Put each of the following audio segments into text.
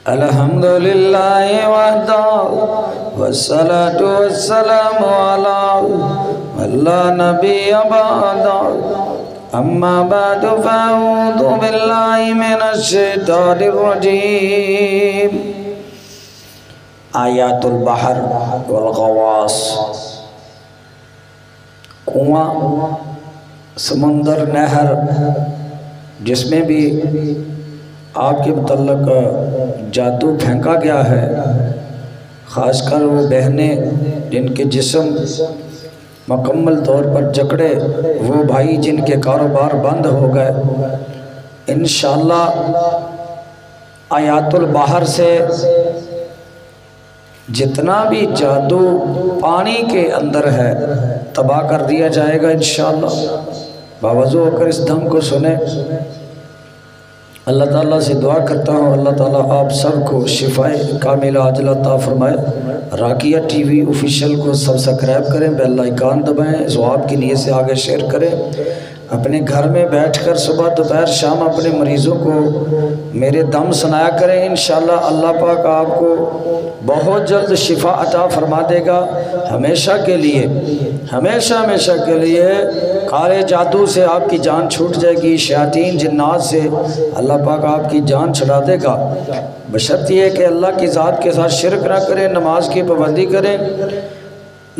अल्हम्दुलिल्लाहि वहदा वस्सलातु वस्सलामु अला अल्ला नबिय्य बअदा अम्मा बअदु फअऊज़ु बिल्लाहि मिनश शैतानिर रजीम। आयातुल बहर वल गवास। कुआं, समुंदर, नहर जिसमें भी आपके मुतल्लक जादू फेंका गया है, ख़ासकर वो बहनें जिनके जिस्म मुकम्मल तौर पर जकड़े, वो भाई जिनके कारोबार बंद हो गए, इंशाअल्लाह आयातुल बहर से जितना भी जादू पानी के अंदर है तबाह कर दिया जाएगा इंशाअल्लाह। बावजू होकर इस दम को सुने। अल्लाह ताला से दुआ करता हूँ, अल्लाह ताला आप सबको शिफाए कामिला आजिला अता फरमाए। राकिया टीवी ऑफिशियल को सब्सक्राइब करें, बेल आइकन दबाएं, सवाब की नीयत से आगे शेयर करें। अपने घर में बैठकर सुबह दोपहर शाम अपने मरीज़ों को मेरे दम सुनाया करें। इंशाअल्लाह अल्लाह पाक आपको बहुत जल्द शिफा अता फरमा देगा। हमेशा के लिए, हमेशा हमेशा के लिए काले जादू से आपकी जान छूट जाएगी। शयातीन जिन्नात से अल्लाह पाक आपकी जान छुड़ा देगा, बशर्ते ये कि अल्लाह की ज़ात के साथ शिरक ना करें, नमाज की पाबंदी करें।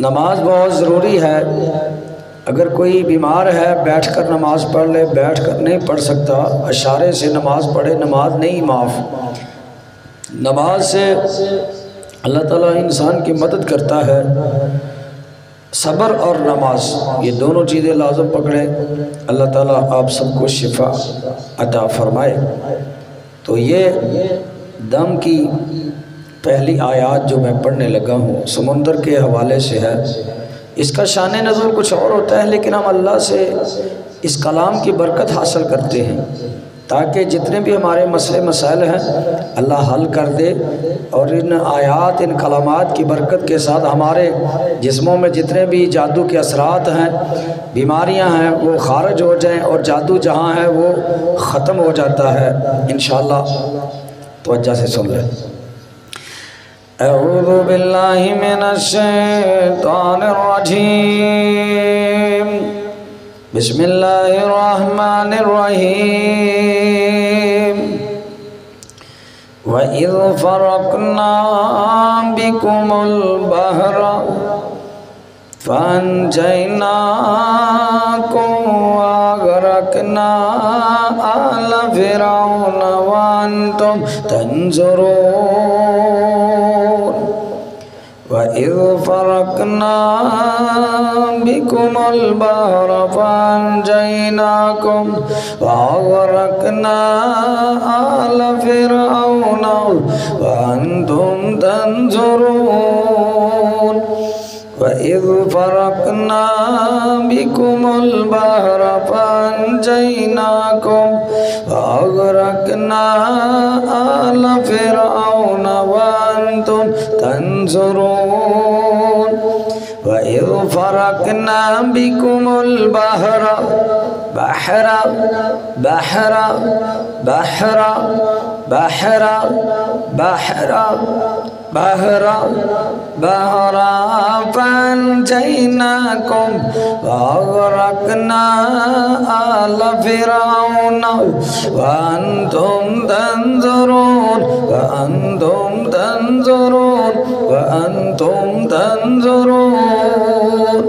नमाज बहुत ज़रूरी है। अगर कोई बीमार है बैठकर नमाज पढ़ ले, बैठकर नहीं पढ़ सकता इशारे से नमाज पढ़े, नमाज नहीं माफ़। नमाज से अल्लाह ताला इंसान की मदद करता है। सब्र और नमाज ये दोनों चीज़ें लाज़म पकड़े। अल्लाह ताला आप सबको शिफा अता फरमाए। तो ये दम की पहली आयत जो मैं पढ़ने लगा हूँ समुंदर के हवाले से है। इसका शान नज़ूल कुछ और होता है, लेकिन हम अल्लाह से इस कलाम की बरकत हासिल करते हैं ताकि जितने भी हमारे मसले मसाइल हैं अल्लाह हल कर दे, और इन आयात, इन कलामात की बरकत के साथ हमारे जिस्मों में जितने भी जादू के असरात हैं, बीमारियां हैं, वो खारिज हो जाएं और जादू जहां है वो ख़त्म हो जाता है इंशाअल्लाह। तवज्जो से सुन लें। अऊज़ु बिल्लाहि मिनश शैतानिर रजीम। बिस्मिल्लाहिर रहमानिर रहीम। व इज़ फ़रक़ना बिकुमुल बहरा फ़अनजयनाकुम वअग़रक़ना आल फ़िरऔन वअन्तुम तंज़ुरून। व इज़ फ़रक़ना बिकुमुल बहरा फ़अनजयनाकुम वअग़रक़ना आल फ़िरऔन वअन्तुम तंज़ुरून। व इज़ फ़रक़ना बिकुमुल बहरा फ़अनजयनाकुम वअग़रक़ना आल फ़िरऔन वअन्तुम तंज़ुरून। व इज़ फ़रक़ना बिकुमुल बहरा बहरा बहरा बहरा बहरा बहरा बहरा बहरा फ़अनजयनाकुम वअग़रक़ना आल फ़िरऔन वअन्तुम तंज़ुरून वअन्तुम तंज़ुरून वअन्तुम तंज़ुरून।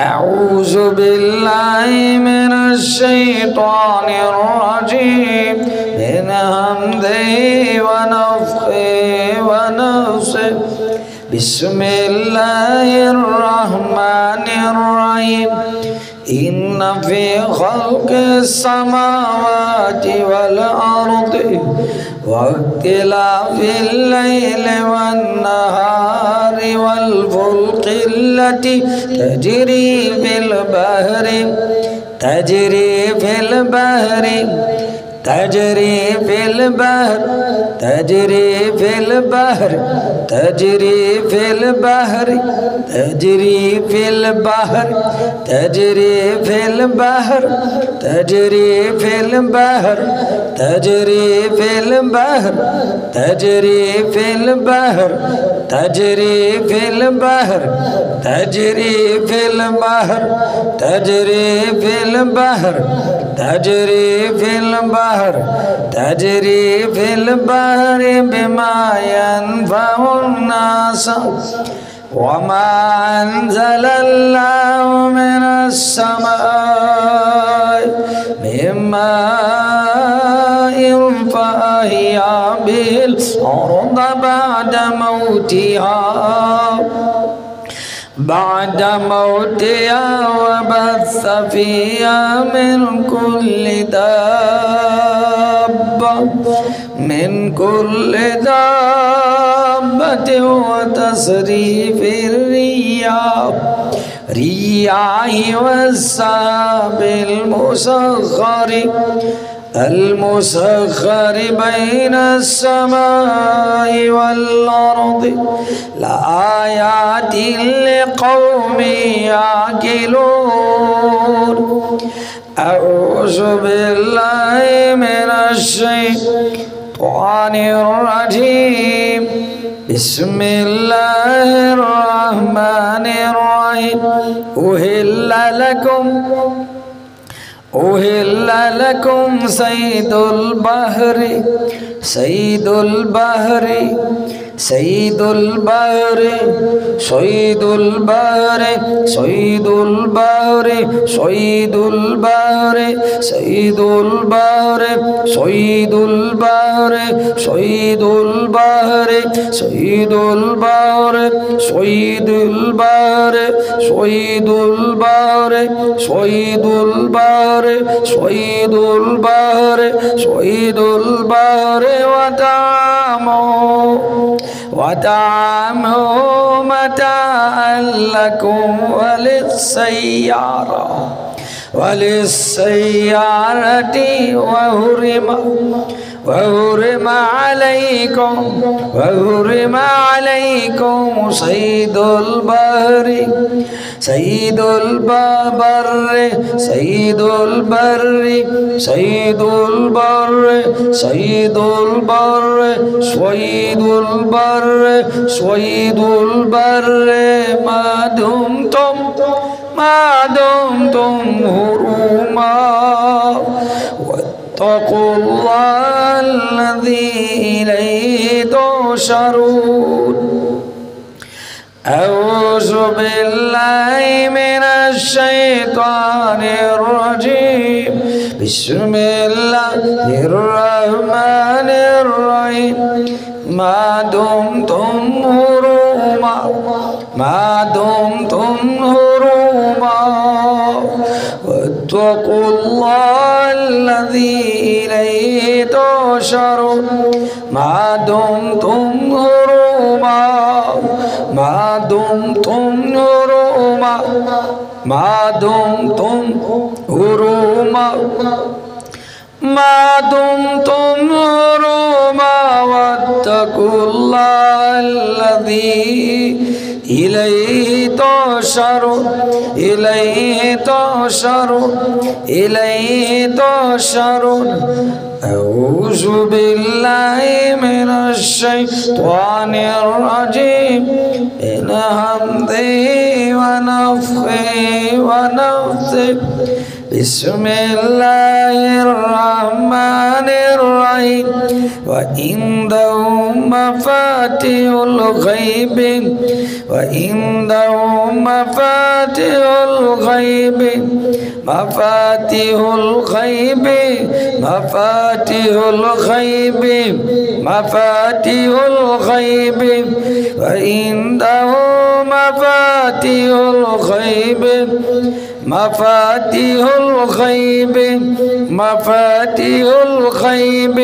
अऊज़ु बिल्लाहि मिनश शैतानिर रजीम। मिन हम्दिही व नफ़्ख़िही व नफ़्सिही। बिस्मिल्लाहिर रहमानिर रहीम। इन्न फ़ी ख़ल्क़िस समावाति वल अर्दि वख्तिलाफ़िल लैलि वन नहारि वल फ़ुल्क़िल्लति तजरी फिल बहरि تجري في البحر تجري في البحر تجري في البحر تجري في البحر تجري في البحر تجري في البحر تجري في البحر تجري في البحر تجري في البحر تجري في البحر تجري في البحر تجري في البحر تجري في البحر بما ينفع الناس وما أنزل الله من السماء من ماء فأحيا به الأرض بعد موتها وبث فيها من كل دابة وتصريف الرياح والسحاب المسخر بين السماء والأرض لآيات لقوم يعقلون أعوذ بالله من الشيطان الرجيم بسم الله الرحمن الرحيم أهل لكم صيد البحر صيد البحر صيد البحر صيد البحر صيد البحر صيد البحر صيد البحر صيد البحر صيد البحر صيد البحر صيد البحر صيد البحر صيد البحر صيد البحر صيد البحر وطعامه متاعا لكم وللسيارة وحرم عليكم صيد البحر صيد البر صيد البر صيد البر صيد البر صيد البر صيد البر ما دمتم حرما واتقوا الله الذي إليه تحشرون أعوذ بالله من الشيطان الرجيم بسم الله الرحمن الرحيم ما دمتم حرما واتقوا الله الذي إليه تحشرون ما دمتم حرما واتقوا الله الذي إليه تحشرون أعوذ بالله من الشيطان الرجيم من همزه ونفخه بسم الله الرحمن الرحيم وعنده مفاتيح الغيب مفاتيح الغيب وعنده مفاتيح الغيب مفاتيح الغيب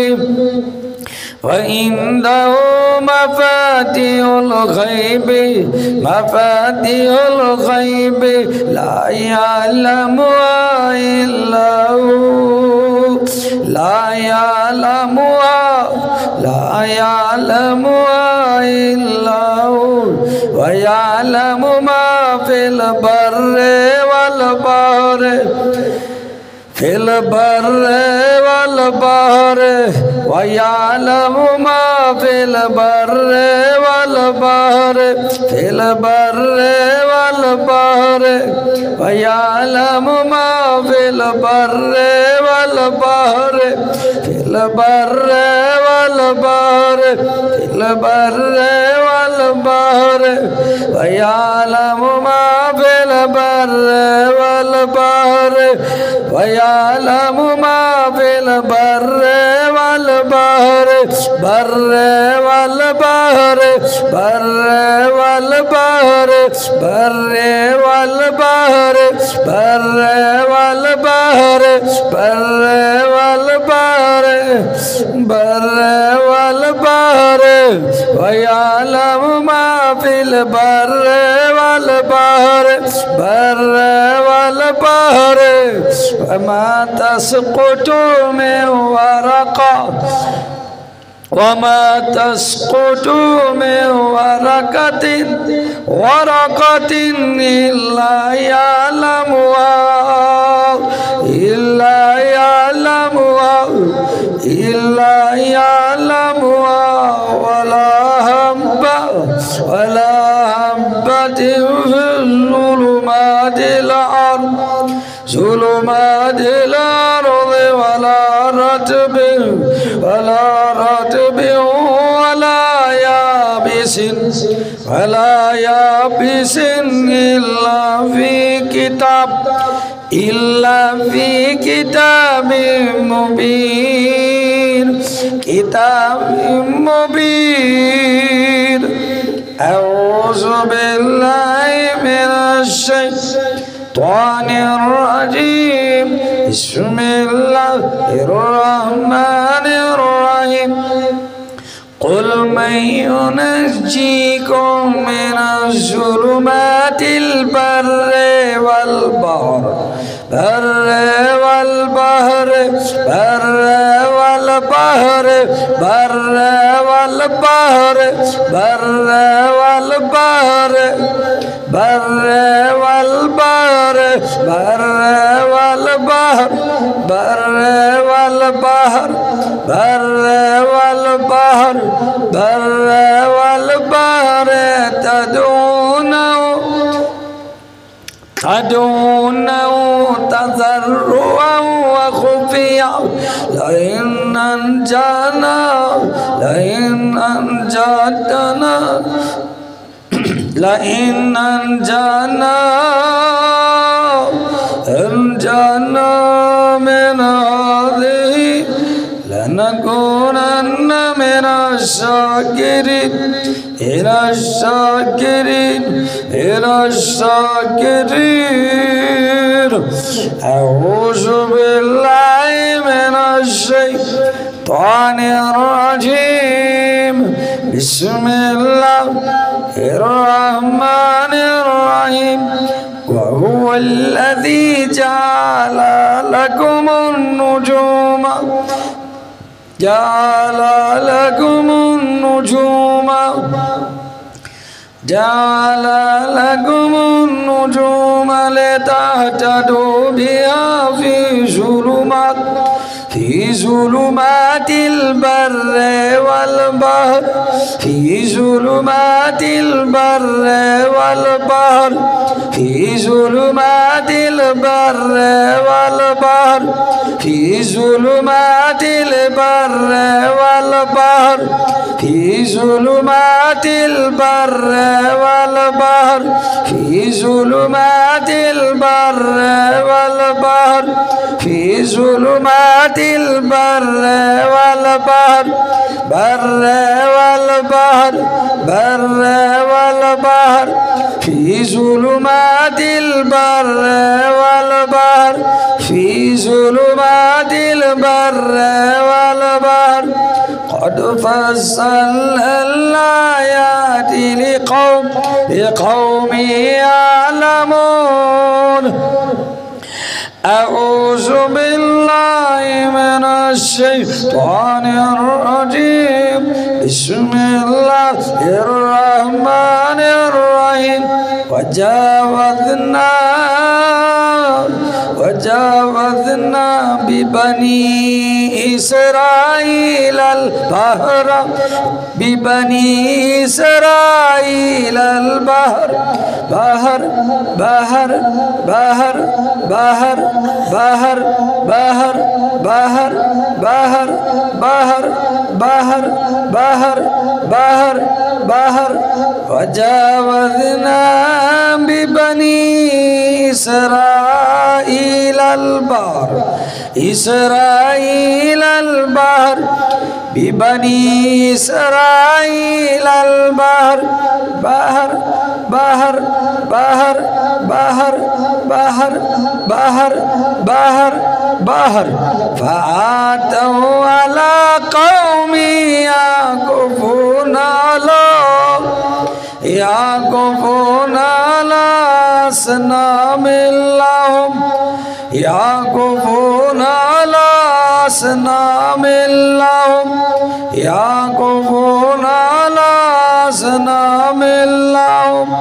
وعنده مفاتيح الغيب لا यअलमुहा इल्ला हु व यअलमु मा फिल बर्रि वल बहरि फिल बर्रि वल बहरि व यअलमु मा फिल बर्रि वल बहरि फिल बर्रि वल बहरि व यअलमु मा फिल बर्रि वल बहरि फिल बर्रि वल बहरि फिल बर्रि वल बहरि व यअलमु मा फिल बर्रि वल बहरि व यअलमु मा फिल बर्रि वल बहरि बर्रि वल बहरि बर्रि वल बहरि बर्रि वल बहरि बर्रि वल बहरि बर्रि वल बहरि बर्रि वल बहरि व यअलमु मा फिल बर्रि वल बहरि बर्रि वल बहरि वमा तस्कुतु मिन वरक़ा वमा तस्कुतु मिन वरक़तिन इल्ला यअलमुहा इल्ला यअलमुहा इल्ला यअलमुहा वला हब्बतिन फी ज़ुलुमातिल अर्ज़ि वला रत्बिन वला याबिसिन इल्ला फी किताबिन मुबीन अऊज़ु बिल्लाहि मिनश शैतानिर रजीम बिस्मिल्लाहिर रहमानिर रहीम कुल मन युनज्जीकुम मिनज़्ज़ुलुमातिल बर्रि वल बहरि बर्रि वल बहरि बर्रि वल बहरि बर्रि वल बहरि बर्रि वल बहरि बर्रि वल बहरि बर्रि वल बहरि बर्रि वल बहरि बर्रि वल बहरि बर्रि वल बहरि तदऊनहु तज़र्रुअन व खुफ़िया लइन अंजना मिन हाज़िही लनकूनन्न मिनश शाकिरीन अऊज़ु बिल्लाहि मिनश शैतानिर रजीम बिस्मिल्लाहिर रहमानिर रहीम वहुवल्लज़ी जअल लकुमुन नुजूमा जअल लकुमुन नुजूमा लितहतदू बिहा في ظلمات البر والبحر في ظلمات البر والبحر في ظلمات البر والبحر في ظلمات البر والبحر في ظلمات البر والبحر في ظلمات البر والبحر في ظلمات البر والبحر بر والبحر بر والبحر في ظلمات البر والبحر في ظلمات البر والبحر قد فصلنا الآيات لقوم يعلمون أعوذ بالله من मिनश्शैतानिर्रजीम बिस्मिल्लाहिर्रहमानिर्रहीम वजावज़ना बिबनी इसराईल अल-बहर बहर बहर बहर बहर बहर बहर बहर बहर बहर बहर बहर बहर बहर वजावज़ना बिबनी इसराईल अल-बहर इसराईल अल-बहर बिबनी इसराईल अल-बहर बहर बहर बहर बहर बहर बहर बहर बहर फ़अतौ अला क़ौमी याक़ूफ़ूना अला असनामिन लहुम याक़ूफ़ूना अला असनामिन लहुम याक़ूफ़ूना अला असनामिन लहुम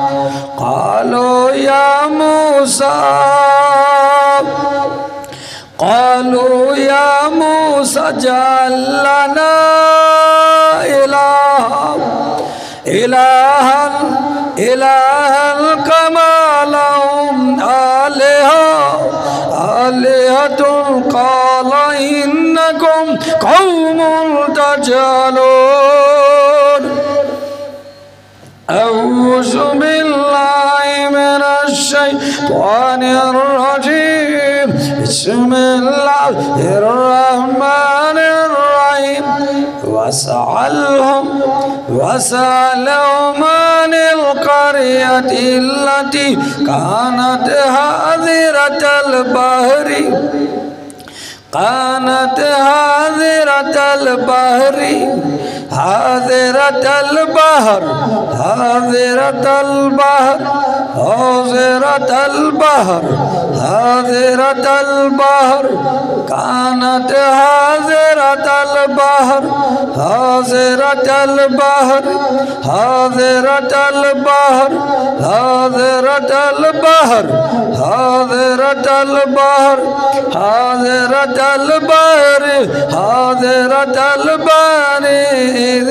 क़ालू या मूसा जअल लना इलाहन कमा लहुम आलिहतुन क़ाल इन्नकुम क़ौमुन तजहलून अऊज़ु बिल्लाहि मिनश्शैतानिर्रजीम बिस्मिल्लाहिर्रहमानिर्रहीम वसअलहुम अनिल क़रयति अल्लती कानत हाज़िरतल बहरी हाज़िरतल बहर कानत हाज़िरतल बहर हाज़िरतल बहर हाज़िरतल बहर हाज़िरतल बहर हाज़िरतल बहर हाज़िरतल बहर हाज़िरतल बहर इज़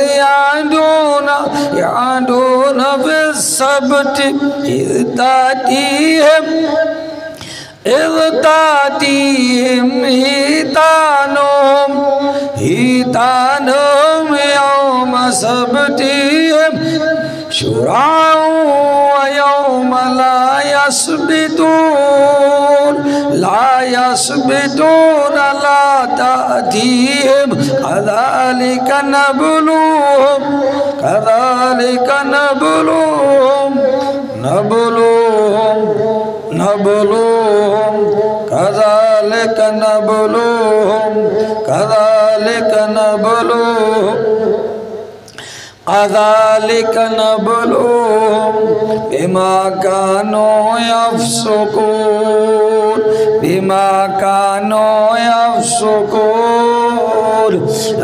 यादून फिस्सब्त इज़ तातीहिम हितानुहुम यौम सब्तिहिम शुरअन व यौम ला यस्बितून ला तातीहिम कज़ालिक नबलूहुम कज़ालिक नबलूहुम बिमा कानू यफ़्सुकून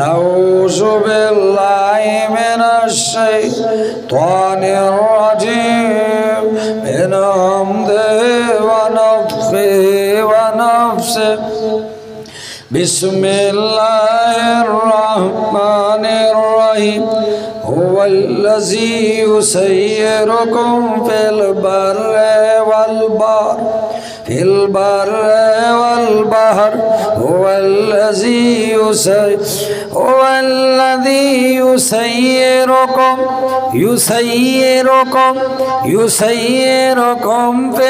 अऊज़ु बिल्लाहि मिनश्शैतानिर्रजीम मिन हम्दिहि व नफ़्ख़िहि व नफ़्सिहि बिस्मिल्लाहिर्रहमानिर्रहीम हुवल्लज़ी युसय्यिरुकुम फिल बर्रि वल बहर हुवल्लज़ी युसय्यिरुकुम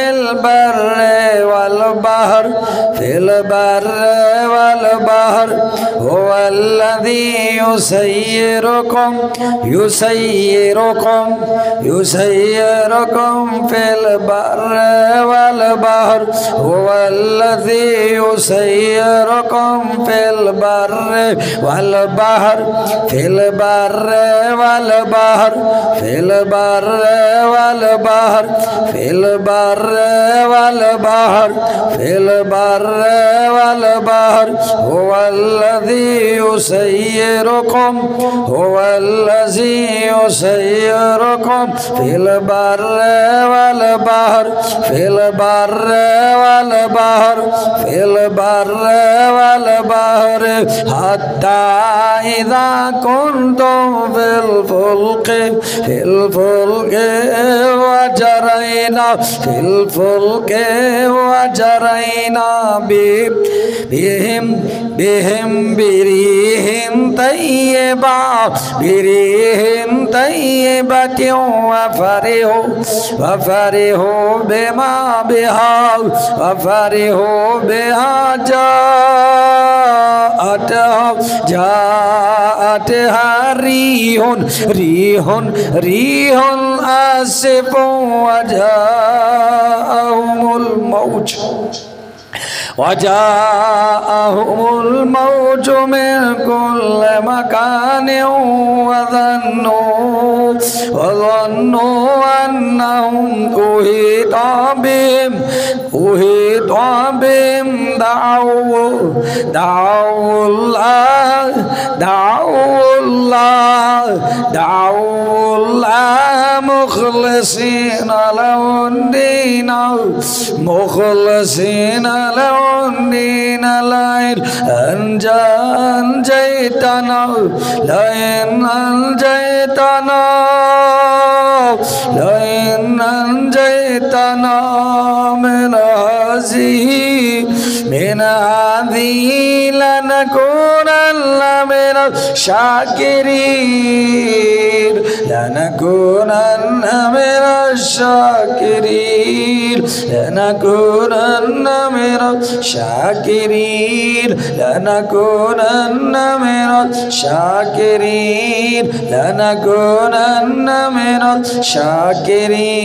फिल बर्रि वल बहर हुवल्लज़ी युसय्यिरुकुम फिल बर्रि वल बहर हुवल्लज़ी युसय्यिरुकुम फिल बर्रि वल बहर बाहर हुवल्लज़ी युसय्यिरुकुम हुवल्लज़ी युसय्यिरुकुम फिल बर्रि वल बहर फिल बर्रि वल बहर फिल बर्रि वल बहर हत्ता इज़ा कुंतुम फिल फुल्के वजरैना फिल फुल्के वजरैना बिहिम बिरीहिन तय्यिबतिन वफरिहु बिमा बिहा जाअतहा रीहुन आसिफुन वजाअहुमुल मौज मिन कुल्लि मकान वज़न्नु अन्नहुम उहीता बिहिम दअउल्लाह मुखलिसीना लहुद्दीन लइन अंजयतना من هذه لنكونن من الشاكرين لنكونن من الشاكرين لنكونن من الشاكرين لنكونن من الشاكرين لنكونن من الشاكرين